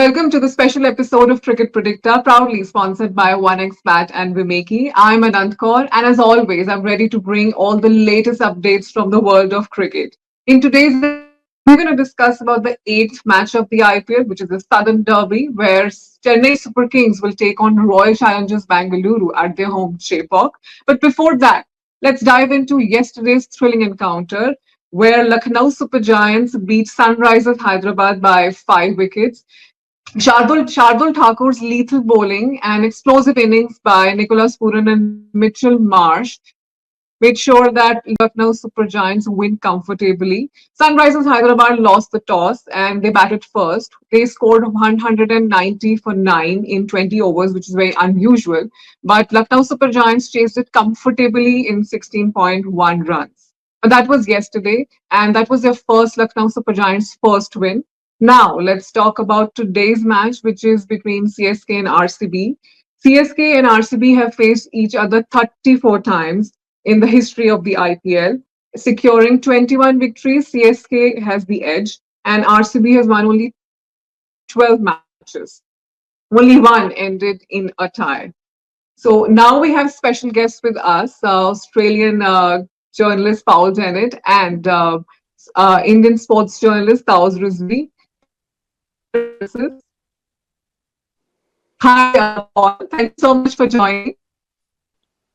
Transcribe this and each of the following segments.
welcome to the special episode of Cricket Predicta, proudly sponsored by 1xBat and Vimeki. I'm Anant Kaur, and as always, I'm ready to bring all the latest updates from the world of cricket. In today's episode, we're going to discuss about the eighth match of the IPL, which is the Southern Derby, where Chennai Super Kings will take on Royal Challengers Bangalore at their home Chepauk. But before that, let's dive into yesterday's thrilling encounter, where Lucknow Super Giants beat Sunrisers Hyderabad by 5 wickets. Shardul Thakur's lethal bowling and explosive innings by Nicholas Puran and Mitchell Marsh made sure that Lucknow Super Giants win comfortably. Sunrisers Hyderabad lost the toss and they batted first. They scored 190 for 9 in 20 overs, which is very unusual. But Lucknow Super Giants chased it comfortably in 16.1 runs. That was yesterday, and that was their first Lucknow Super Giants' first win. Now, let's talk about today's match, which is between CSK and RCB. CSK and RCB have faced each other 34 times in the history of the IPL. Securing 21 victories, CSK has the edge, and RCB has won only 12 matches. Only one ended in a tie. So now we have special guests with us, Australian journalist Paul Dennett and Indian sports journalist Taos Rizvi. Hi, Paul. Thank you so much for joining.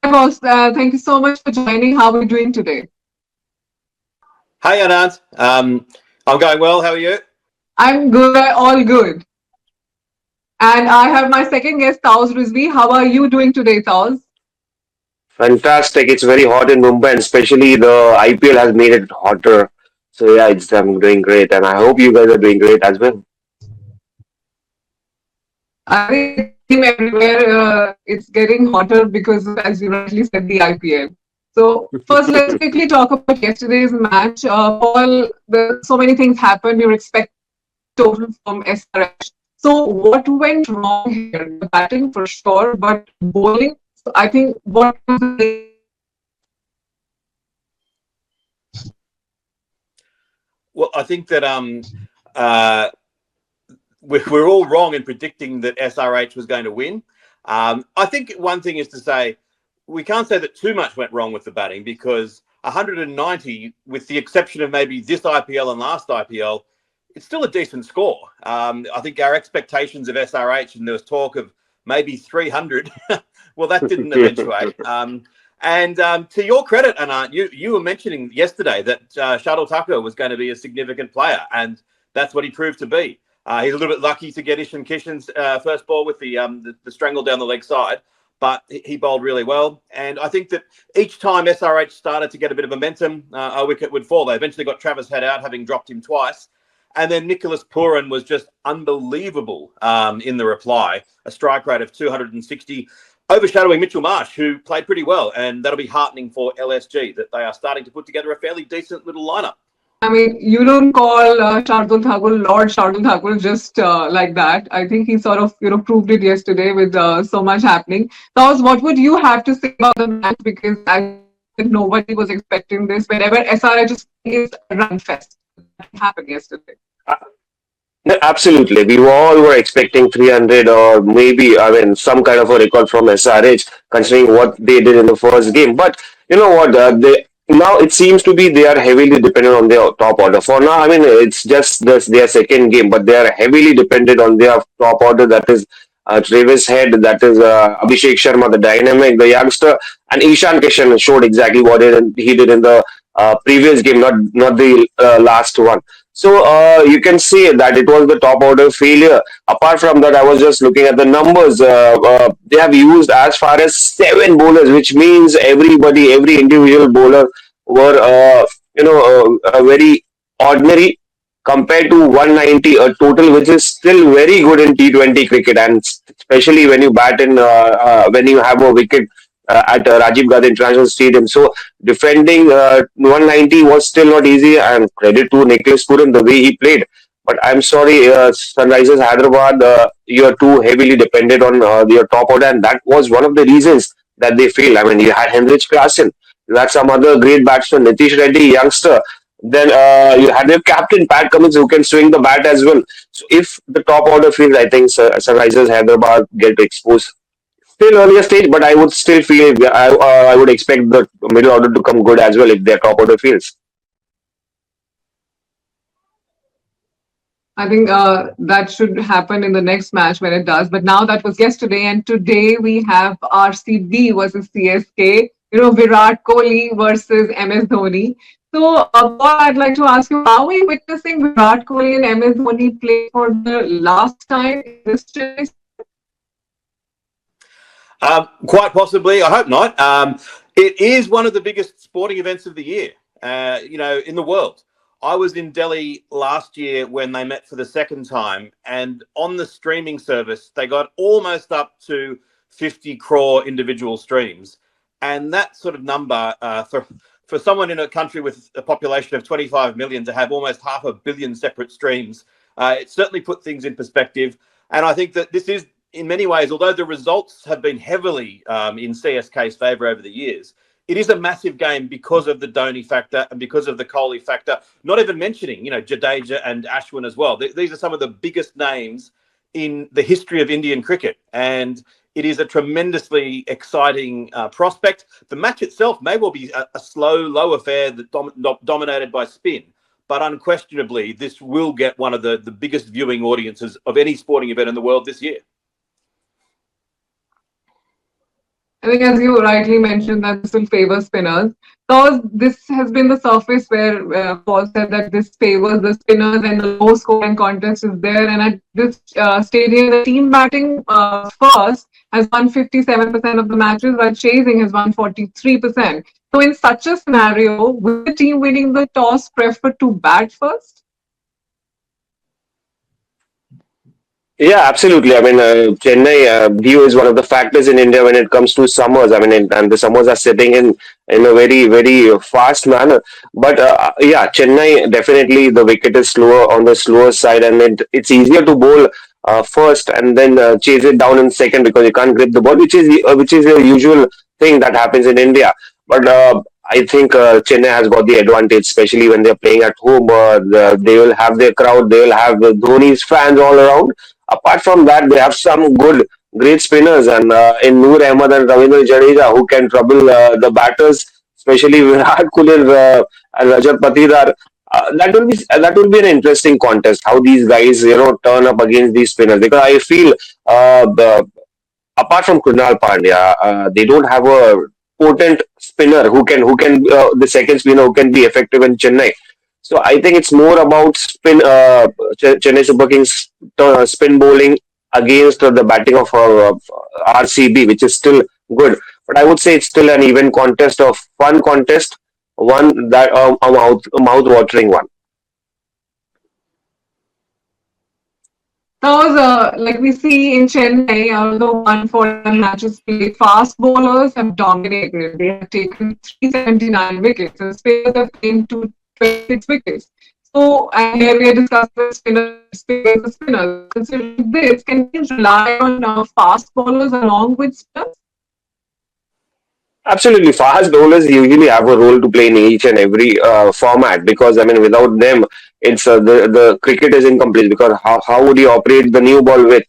Hi, boss. Thank you so much for joining. How are we doing today? Hi, Anand. I'm going well. How are you? I'm good. All good. And I have my second guest, Taos Rizvi. How are you doing today, Taos? Fantastic. It's very hot in Mumbai, and especially the IPL has made it hotter. So yeah, I'm doing great, and I hope you guys are doing great as well. I think everywhere it's getting hotter because, as you rightly said, the IPL. So first, let's quickly talk about yesterday's match. Paul, so many things happened. We were expecting total from SRH. So what went wrong here? The batting for sure, but bowling. So I think what was the Well, I think that uh, we're all wrong in predicting that SRH was going to win. I think one thing is to say we can't say that too much went wrong with the batting because 190, with the exception of maybe this IPL and last IPL, it's still a decent score. I think our expectations of SRH, and there was talk of maybe 300, well, that didn't eventuate. And to your credit, Anant, you were mentioning yesterday that Shardul Thakur was going to be a significant player, and that's what he proved to be. He's a little bit lucky to get Ishan Kishan's first ball with the strangle down the leg side, but he bowled really well. And I think that each time SRH started to get a bit of momentum, a wicket would fall. They eventually got Travis Head out, having dropped him twice. And then Nicholas Puran was just unbelievable in the reply, a strike rate of 260, overshadowing Mitchell Marsh, who played pretty well. And that'll be heartening for LSG that they are starting to put together a fairly decent little lineup. I mean, you don't call Shardul Thakur Lord Shardul Thakur just like that. I think he sort of, proved it yesterday with so much happening. Taos, what would you have to say about the match? Because I think nobody was expecting this. Whenever SRH is a run fest, that happened yesterday. No, absolutely. We all were expecting 300 or maybe, some kind of a record from SRH, considering what they did in the first game. But you know what? Now it seems to be they are heavily dependent on their top order. For now, it's just their second game, but they are heavily dependent on their top order. That is Travis Head, that is Abhishek Sharma, the dynamic, the youngster, and Ishan Kishan showed exactly what he did in the previous game, not the last one. So you can see that it was the top order failure. Apart from that, I was just looking at the numbers. They have used as far as 7 bowlers, which means every individual bowler were, very ordinary compared to 190, a total which is still very good in T20 cricket, and especially when you bat in when you have a wicket at Rajiv Gandhi International Stadium. So defending 190 was still not easy, and credit to Nicholas Puran the way he played. But I'm sorry, Sunrisers Hyderabad, you are too heavily dependent on your top order, and that was one of the reasons that they failed. You had Henrich Klassen, you had some other great batsman, Nitish Reddy, youngster, Then you had your captain Pat Cummins who can swing the bat as well. So if the top order field, I think Sunrisers Hyderabad get exposed. Still earlier stage, but I would still feel I would expect the middle order to come good as well if their top order fields. I think that should happen in the next match when it does. But now that was yesterday, and today we have RCB versus CSK. Virat Kohli versus MS Dhoni. So, Paul, I'd like to ask you: are we witnessing Virat Kohli and MS Dhoni play for the last time in this Chennai? Quite possibly. I hope not. It is one of the biggest sporting events of the year, in the world. I was in Delhi last year when they met for the second time, and on the streaming service, they got almost up to 50 crore individual streams. And that sort of number for someone in a country with a population of 25 million to have almost 500 million separate streams, it certainly put things in perspective. And I think that this is, in many ways, although the results have been heavily in CSK's favour over the years, it is a massive game because of the Dhoni factor and because of the Kohli factor. Not even mentioning, Jadeja and Ashwin as well. These are some of the biggest names in the history of Indian cricket, and it is a tremendously exciting prospect. The match itself may well be a slow, low affair that dominated by spin, but unquestionably, this will get one of the biggest viewing audiences of any sporting event in the world this year. I think, as you rightly mentioned, that this will favor spinners. Because this has been the surface where Paul said that this favors the spinners and the low scoring contest is there. And at this stadium, the team batting first has won 57% of the matches, while chasing has won 43%. So, in such a scenario, will the team winning the toss prefer to bat first? Yeah, absolutely. I mean, Chennai view is one of the factors in India when it comes to summers. I mean, and the summers are setting in a very, very fast manner. But yeah, Chennai definitely the wicket is slower on the slower side, and it's easier to bowl first and then chase it down in second because you can't grip the ball, which is a usual thing that happens in India. But I think Chennai has got the advantage, especially when they're playing at home. They will have their crowd, they will have Dhoni's fans all around. Apart from that, they have some great spinners, and in Noor Ahmed and Ravindra Jadeja, who can trouble the batters, especially Virat Kohli and Rajat Patidar. That will be an interesting contest. How these guys, turn up against these spinners, because I feel apart from Krunal Pandya, they don't have a potent spinner who can the second spinner who can be effective in Chennai. So I think it's more about Chennai Super Kings spin bowling against the batting of RCB, which is still good. But I would say it's still an even contest, of fun contest, one that a mouth watering one. Those, like we see in Chennai, out of the 141 matches played, fast bowlers have dominated. They have taken 379 wickets, and spinners have claimed 226 wickets. So, and here we are discussing spinners. Considering this, can we rely on fast bowlers along with spinners? Absolutely, fast bowlers usually have a role to play in each and every format, because I mean, without them, it's the cricket is incomplete. Because how would you operate the new ball with?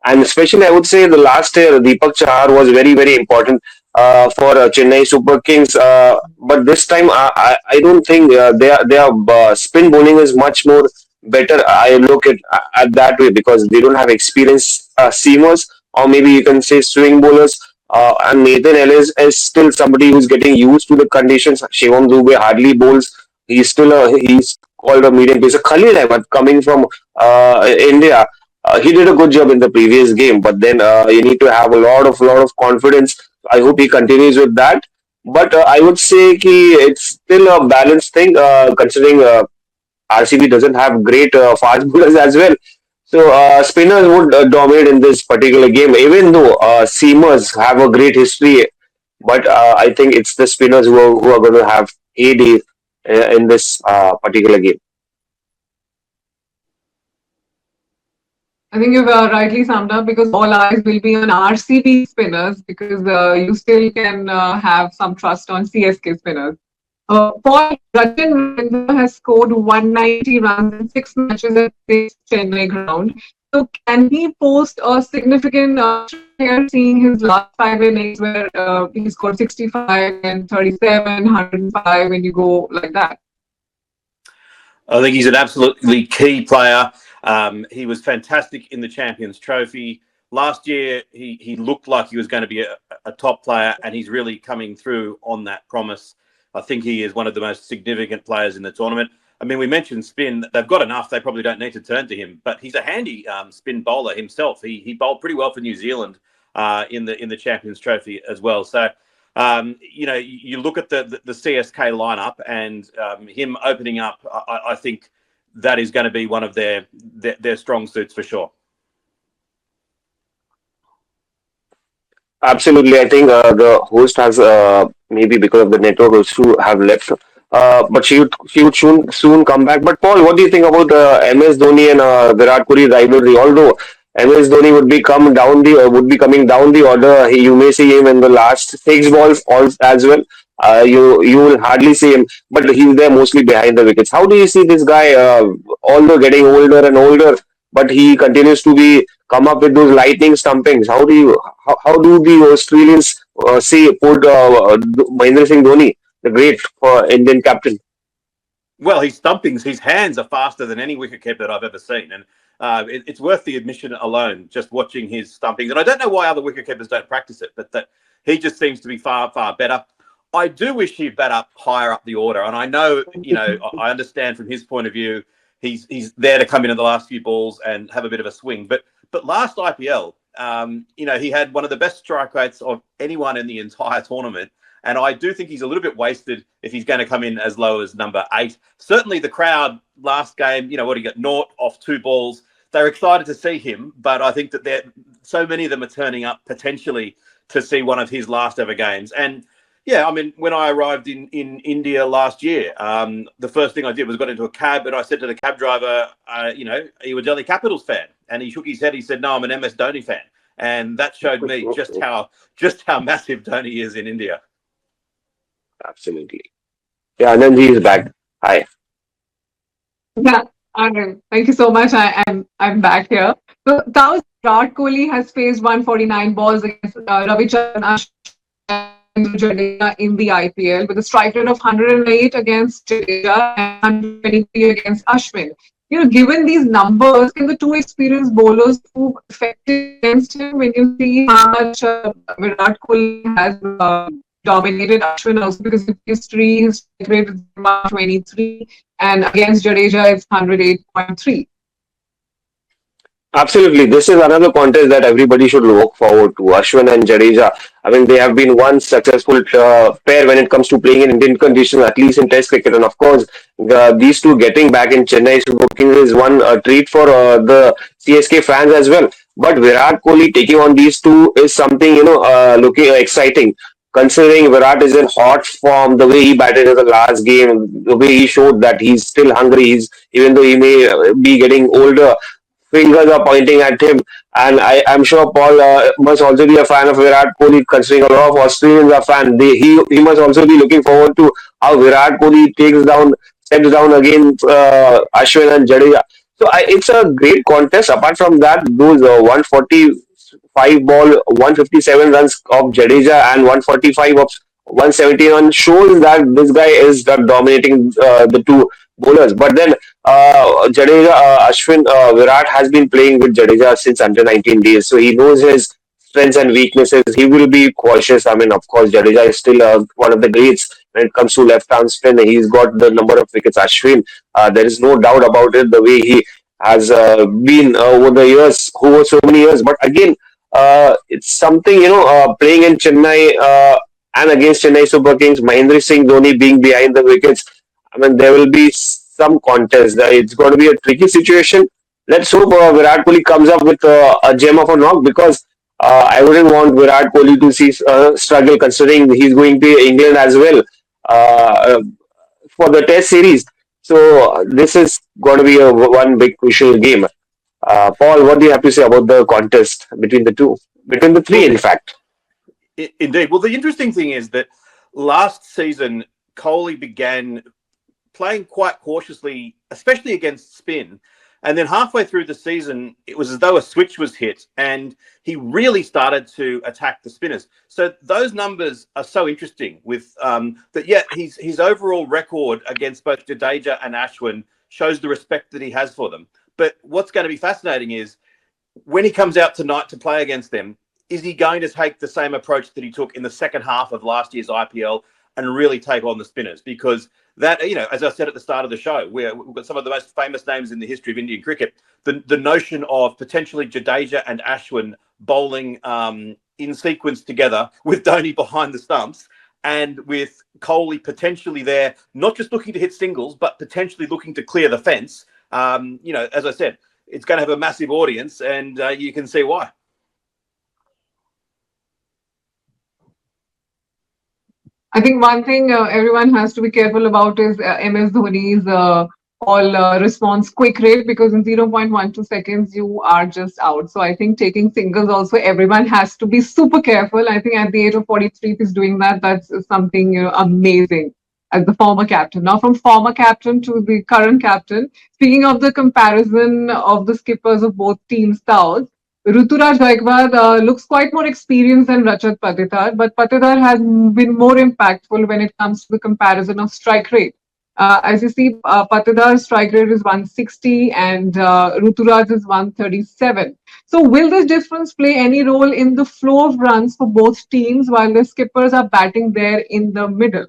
And especially, I would say the last year, Deepak Chahar was very, very important for Chennai Super Kings. But this time, I don't think their spin bowling is much more better. I look at that way, because they don't have experienced seamers, or maybe you can say swing bowlers. And Nathan Ellis is still somebody who's getting used to the conditions. Shivam Dubey hardly bowls. He's called a medium pacer. Khalil Ahmed coming from India. He did a good job in the previous game, but then you need to have a lot of confidence. I hope he continues with that. But I would say it's still a balanced thing, considering RCB doesn't have great fast bowlers as well. So spinners would dominate in this particular game, even though seamers have a great history. But I think it's the spinners who are going to have a day in this particular game. I think you've rightly summed up, because all eyes will be on RCB spinners, because you still can have some trust on CSK spinners. Paul, Rachin Ravindra has scored 190 runs in 6 matches at this Chennai ground. So can he post a significant streak here, seeing his last 5 innings where he scored 65 and 37, 105 when you go like that? I think he's an absolutely key player. He was fantastic in the Champions Trophy. Last year, he looked like he was going to be a top player, and he's really coming through on that promise. I think he is one of the most significant players in the tournament. I mean, we mentioned spin. They've got enough. They probably don't need to turn to him, but he's a handy spin bowler himself. He bowled pretty well for New Zealand in the Champions Trophy as well. So, you look at the CSK lineup and him opening up. I think that is going to be one of their strong suits for sure. Absolutely. I think the host has maybe because of the network issue have left. But she would soon come back. But Paul, what do you think about MS Dhoni and Virat Kohli rivalry? Although MS Dhoni would be coming down the order, you may see him in the last six balls as well. You will hardly see him, but he's there mostly behind the wickets. How do you see this guy? Although getting older and older, but he continues to be come up with those lightning stumpings. How do the Australians see put Mahendra Singh Dhoni, the great Indian captain? Well, his stumpings, his hands are faster than any wicketkeeper that I've ever seen, and it's worth the admission alone. Just watching his stumpings, and I don't know why other wicketkeepers don't practice it, but that he just seems to be far better. I do wish he'd bat up higher up the order, and I know, I understand from his point of view, he's there to come in the last few balls and have a bit of a swing. But last IPL, he had one of the best strike rates of anyone in the entire tournament. And I do think he's a little bit wasted if he's going to come in as low as number 8. Certainly the crowd last game, what he got, naught off 2 balls. They're excited to see him, but I think that so many of them are turning up potentially to see one of his last ever games. And yeah, I mean, when I arrived in India last year, the first thing I did was got into a cab, and I said to the cab driver, are you a Delhi Capitals fan? And he shook his head. He said, no, I'm an MS Dhoni fan. And that showed me just how massive Dhoni is in India. Absolutely. Yeah, Anandji is back. Hi. Yeah, Anand, thank you so much. I'm back here. So Taos Virat Kohli has faced 149 balls against Ravichandran Ashwin Jadeja in the IPL with a strike rate of 108 against Jadeja and 123 against Ashwin. Given these numbers, can the two experienced bowlers prove effective against him when you see how much Virat Kohli has dominated Ashwin also, because of history, his strike rate is 123 and against Jadeja it's 108.3. Absolutely. This is another contest that everybody should look forward to. Ashwin and Jadeja. I mean, they have been one successful pair when it comes to playing in Indian conditions, at least in Test cricket. And of course, these two getting back in Chennai is one treat for the CSK fans as well. But Virat Kohli taking on these two is something, looking exciting. Considering Virat is in hot form, the way he batted in the last game, the way he showed that he's still hungry, even though he may be getting older, fingers are pointing at him. And I'm sure Paul must also be a fan of Virat Kohli, considering a lot of Australians are fan. He must also be looking forward to how Virat Kohli steps down against Ashwin and Jadeja. So it's a great contest. Apart from that, those 145 ball, 157 runs of Jadeja and 145 of 171 shows that this guy is dominating the two bowlers. But then Jadeja, Ashwin, Virat has been playing with Jadeja since under 19 days, so he knows his strengths and weaknesses. He will be cautious. I mean, of course, Jadeja is still one of the greats when it comes to left-arm spin. He's got the number of wickets. Ashwin, there is no doubt about it. The way he has been over the years, over so many years. But again, it's something playing in Chennai and against Chennai Super Kings, Mahendra Singh Dhoni being behind the wickets. I mean, there will be some contest. It's going to be a tricky situation. Let's hope Virat Kohli comes up with a gem of a knock, because I wouldn't want Virat Kohli to see struggle, considering he's going to England as well uh, for the Test series. So this is going to be one big crucial game. Paul, what do you have to say about the contest between the two? Between the three, in fact. Indeed. Well, the interesting thing is that last season, Kohli began playing quite cautiously, especially against spin. And then halfway through the season, it was as though a switch was hit and he really started to attack the spinners. So those numbers are so interesting with that. Yeah, his overall record against both Jadeja and Ashwin shows the respect that he has for them. But what's going to be fascinating is when he comes out tonight to play against them, is he going to take the same approach that he took in the second half of last year's IPL and really take on the spinners? Because that, as I said at the start of the show, we've got some of the most famous names in the history of Indian cricket. The notion of potentially Jadeja and Ashwin bowling in sequence together with Dhoni behind the stumps and with Kohli potentially there, not just looking to hit singles, but potentially looking to clear the fence. As I said, it's going to have a massive audience, and you can see why. I think one thing everyone has to be careful about is MS Dhoni's all response quick rate, because in 0.12 seconds you are just out. So I think taking singles also, everyone has to be super careful. I think at the age of 43, if he's doing that, that's something amazing as the former captain. Now from former captain to the current captain, speaking of the comparison of the skippers of both teams, South, Ruturaj Gaikwad looks quite more experienced than Rajat Patidar, but Patidar has been more impactful when it comes to the comparison of strike rate. As you see, Patidar's strike rate is 160 and Ruturaj is 137. So will this difference play any role in the flow of runs for both teams while the skippers are batting there in the middle?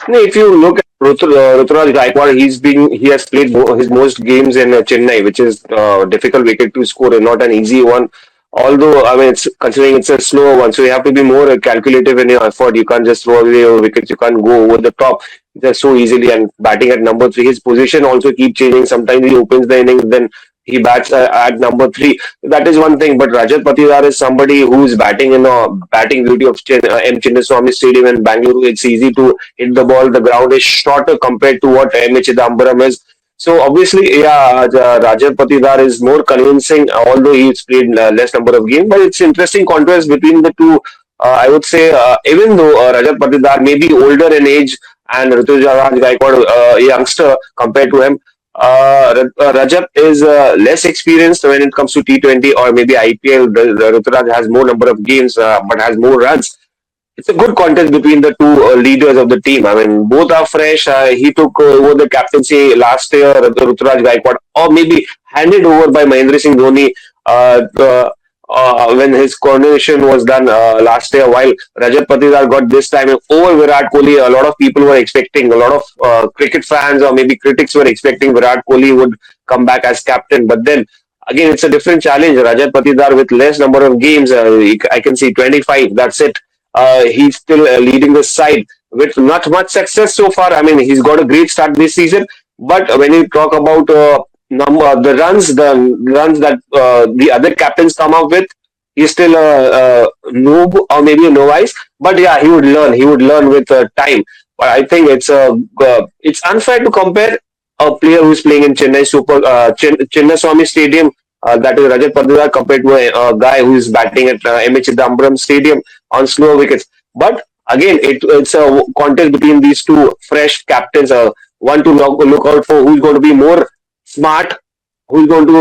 No, if you look at Ruturaj Gaikwad, he has played his most games in Chennai, which is difficult wicket to score and not an easy one. Although, I mean, it's considering it's a slow one, so you have to be more calculative in your effort. You can't just throw away your wickets. You can't go over the top just so easily. And batting at number three, his position also keep changing. Sometimes he opens the innings, then he bats at number three. That is one thing. But Rajat Patidar is somebody who's batting in a batting beauty of M. Chinnaswamy Stadium in Bangalore. It's easy to hit the ball. The ground is shorter compared to what M.H. Chidambaram is. So obviously, yeah, Rajat Patidar is more convincing, although he's played less number of games. But it's interesting contrast between the two. I would say, even though Rajat Patidar may be older in age and Ruturaj Gaikwad, a youngster compared to him, Rajat is less experienced when it comes to T20 or maybe IPL. Ruturaj has more number of games, but has more runs. It's a good contest between the two leaders of the team. I mean, both are fresh. He took over the captaincy last year, Ruturaj Gaikwad, or maybe handed over by Mahendra Singh Dhoni when his coronation was done last year. While Rajat Patidar got this time over Virat Kohli, a lot of people were expecting, a lot of cricket fans or maybe critics were expecting Virat Kohli would come back as captain. But then again, it's a different challenge. Rajat Patidar with less number of games, I can see 25. That's it. He's still leading the side with not much success so far. I mean, he's got a great start this season, but when you talk about the runs that the other captains come up with, he's still a noob or maybe a novice. But yeah, he would learn. He would learn with time. But I think it's unfair to compare a player who's playing in Chinnaswamy Stadium, that is Rajat Patidar, compared to a guy who is batting at M.H. Chidambaram Stadium on slow wickets. But again, it's a contest between these two fresh captains. One to look out for, who's going to be more smart, who's going to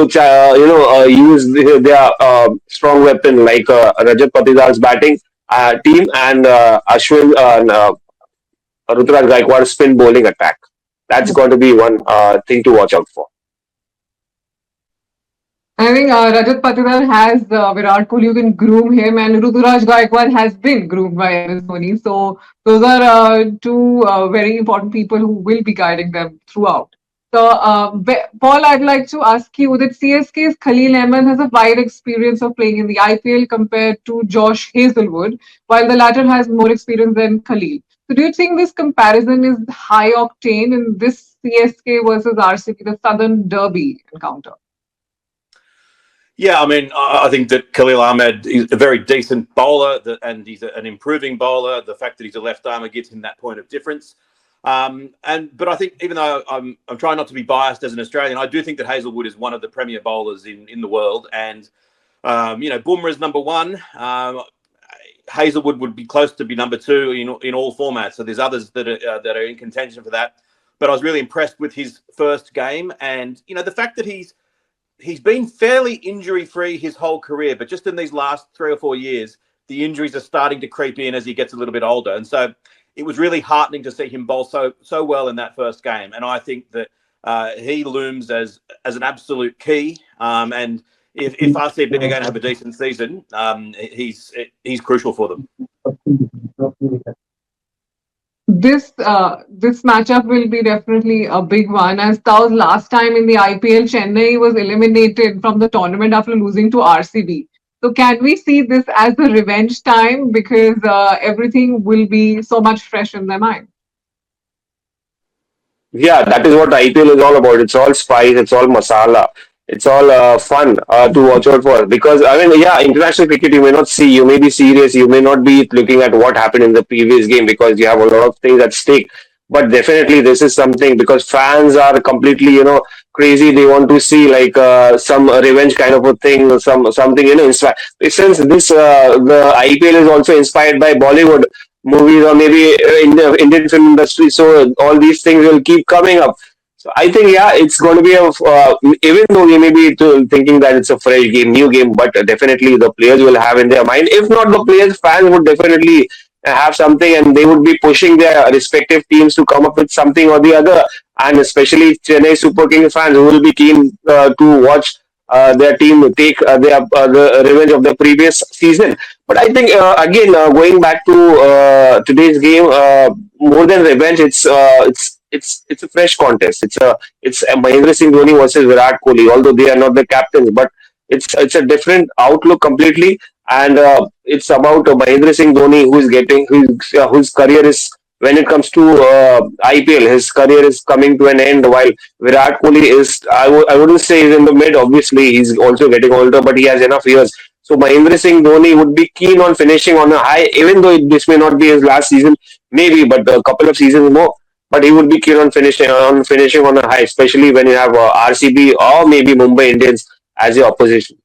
use their strong weapon like Rajat Patidar's batting team and Ashwin and Ruturaj Gaikwad's spin bowling attack. That's going to be one thing to watch out for. I think Rajat Patidar has Virat Kohli who can groom him, and Ruturaj Gaikwad has been groomed by MS Dhoni. So those are two very important people who will be guiding them throughout. So, Paul, I'd like to ask you that CSK's Khalil Ahmed has a wide experience of playing in the IPL compared to Josh Hazelwood, while the latter has more experience than Khalil. So, do you think this comparison is high octane in this CSK versus RCB, the Southern Derby encounter? Yeah, I mean, I think that Khalil Ahmed is a very decent bowler, and he's an improving bowler. The fact that he's a left armer gives him that point of difference. But I think, even though I'm trying not to be biased as an Australian, I do think that Hazelwood is one of the premier bowlers in the world. And Bumrah is number one. Hazelwood would be close to be number 2 in all formats. So there's others that are in contention for that. But I was really impressed with his first game, and the fact that he's been fairly injury free his whole career, but just in these last 3 or 4 years, the injuries are starting to creep in as he gets a little bit older, and so it was really heartening to see him bowl so well in that first game. And I think that he looms as an absolute key. And if RCB are going to have a decent season, he's crucial for them. This matchup will be definitely a big one, as that was last time in the IPL, Chennai was eliminated from the tournament after losing to RCB. So can we see this as a revenge time, because everything will be so much fresh in their mind? Yeah, that is what IPL is all about. It's all spice, it's all masala, it's all fun to watch out for. Because I mean, yeah, international cricket you may not see, you may be serious, you may not be looking at what happened in the previous game because you have a lot of things at stake. But definitely, this is something because fans are completely, crazy. They want to see like some revenge kind of a thing, something inspired. Since the IPL is also inspired by Bollywood movies or maybe in the Indian film industry. So all these things will keep coming up. So I think yeah, it's going to be even though we may be thinking that it's a fresh game, new game, but definitely the players will have in their mind. If not the players, fans would definitely have something, and they would be pushing their respective teams to come up with something or the other. And especially Chennai Super Kings fans who will be keen to watch their team take the revenge of the previous season. But I think again, going back to today's game, more than revenge, it's a fresh contest. It's Mahendra Singh Dhoni versus Virat Kohli. Although they are not the captains, but it's a different outlook completely, and it's about Mahendra Singh Dhoni whose career is, when it comes to IPL, his career is coming to an end, while Virat Kohli is, I wouldn't say he's in the mid. Obviously, he's also getting older, but he has enough years. So Mahendra Singh Dhoni would be keen on finishing on a high, even though this may not be his last season, maybe, but a couple of seasons more. But he would be keen on finishing on a high, especially when you have RCB or maybe Mumbai Indians as your opposition.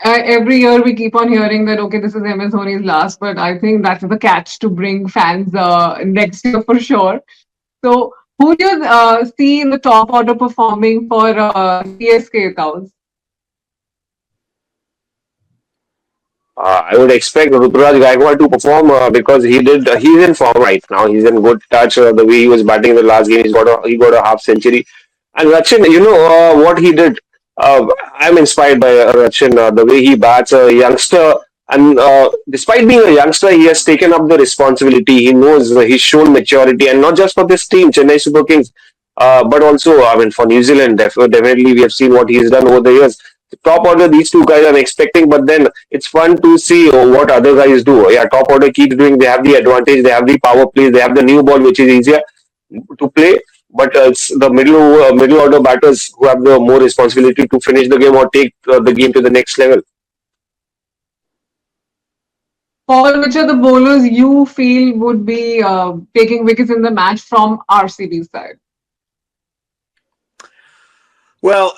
Every year we keep on hearing that okay, this is MS Dhoni's last, but I think that's the catch to bring fans next year for sure. So who do you see in the top order performing for CSK cows? I would expect Ruturaj Gaikwad to perform because he's in form right now. He's in good touch. The way he was batting in the last game, he got a half century. And Rachin, what he did. I'm inspired by Rachin. The way he bats, a youngster, and despite being a youngster, he has taken up the responsibility. He knows he's shown maturity, and not just for this team, Chennai Super Kings, but also, I mean, for New Zealand. Definitely, we have seen what he's done over the years. Top order, these two guys I'm expecting, but then it's fun to see what other guys do. Yeah, top order keeps doing. They have the advantage. They have the power plays. They have the new ball, which is easier to play. But it's the middle order batters who have the more responsibility to finish the game or take the game to the next level. Paul, which are the bowlers you feel would be taking wickets in the match from RCB side? Well,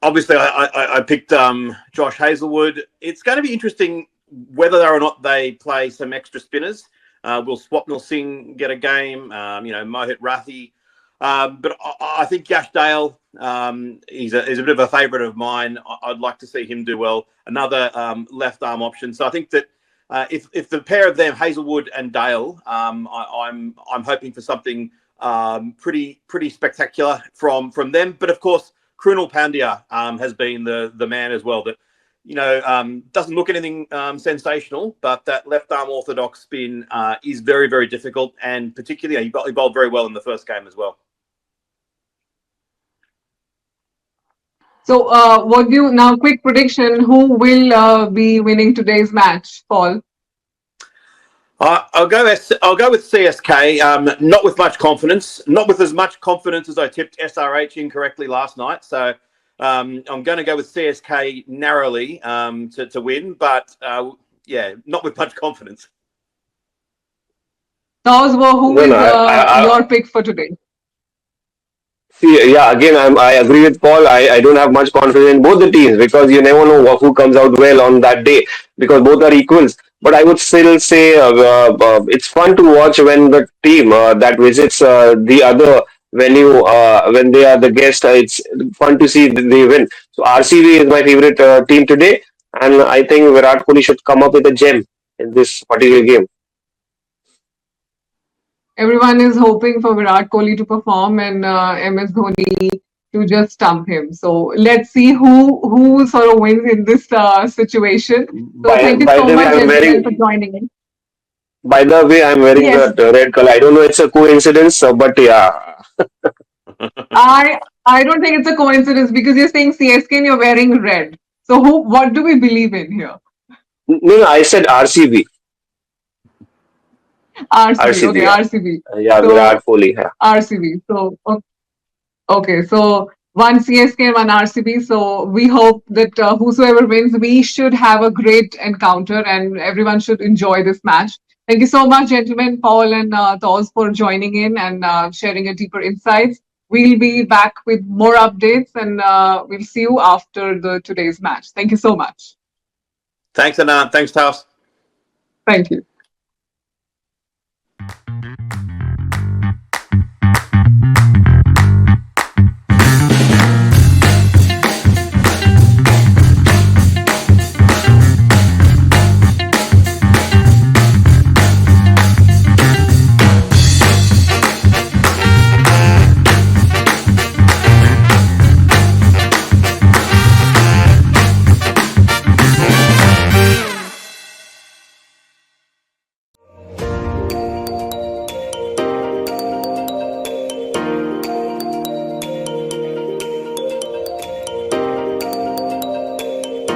obviously, I picked Josh Hazlewood. It's going to be interesting whether or not they play some extra spinners. Will Swapnil Singh get a game? Mohit Rathi. But I think Yash Dale, he's a bit of a favourite of mine. I'd like to see him do well. Another left arm option. So I think that if the pair of them, Hazlewood and Dale, I'm hoping for something pretty spectacular from them. But of course, Krunal Pandya has been the man as well. That doesn't look anything sensational, but that left arm orthodox spin is very, very difficult, and particularly he bowled very well in the first game as well. So, what do you now? Quick prediction: who will be winning today's match, Paul? I'll go with CSK. Not with much confidence. Not with as much confidence as I tipped SRH incorrectly last night. So I'm going to go with CSK narrowly to win. But not with much confidence. Who is your pick for today? See, yeah, again, I agree with Paul. I don't have much confidence in both the teams because you never know who comes out well on that day because both are equals. But I would still say it's fun to watch when the team that visits the other venue when they are the guest. It's fun to see they win. So RCB is my favorite team today, and I think Virat Kohli should come up with a gem in this particular game. Everyone is hoping for Virat Kohli to perform and MS Dhoni to just stump him. So let's see who sort of wins in this situation. So By thank you by so the way, much, I'm gentlemen, for wearing joining in. By the way, I'm wearing Yes, that red color. I don't know it's a coincidence, but yeah. I don't think it's a coincidence because you're saying CSK and you're wearing red. So who what do we believe in here? No, no, I said RCB. RCB. RCB, Okay, yeah. RCB. Yeah, So Virat Kohli. Yeah. RCB. So okay, so one CSK and one RCB. So we hope that whosoever wins, we should have a great encounter and everyone should enjoy this match. Thank you so much, gentlemen, Paul and Toz, for joining in and sharing a deeper insights. We'll be back with more updates and we'll see you after the today's match. Thank you so much. Thanks, Anand. Thanks, Taos. Thank you.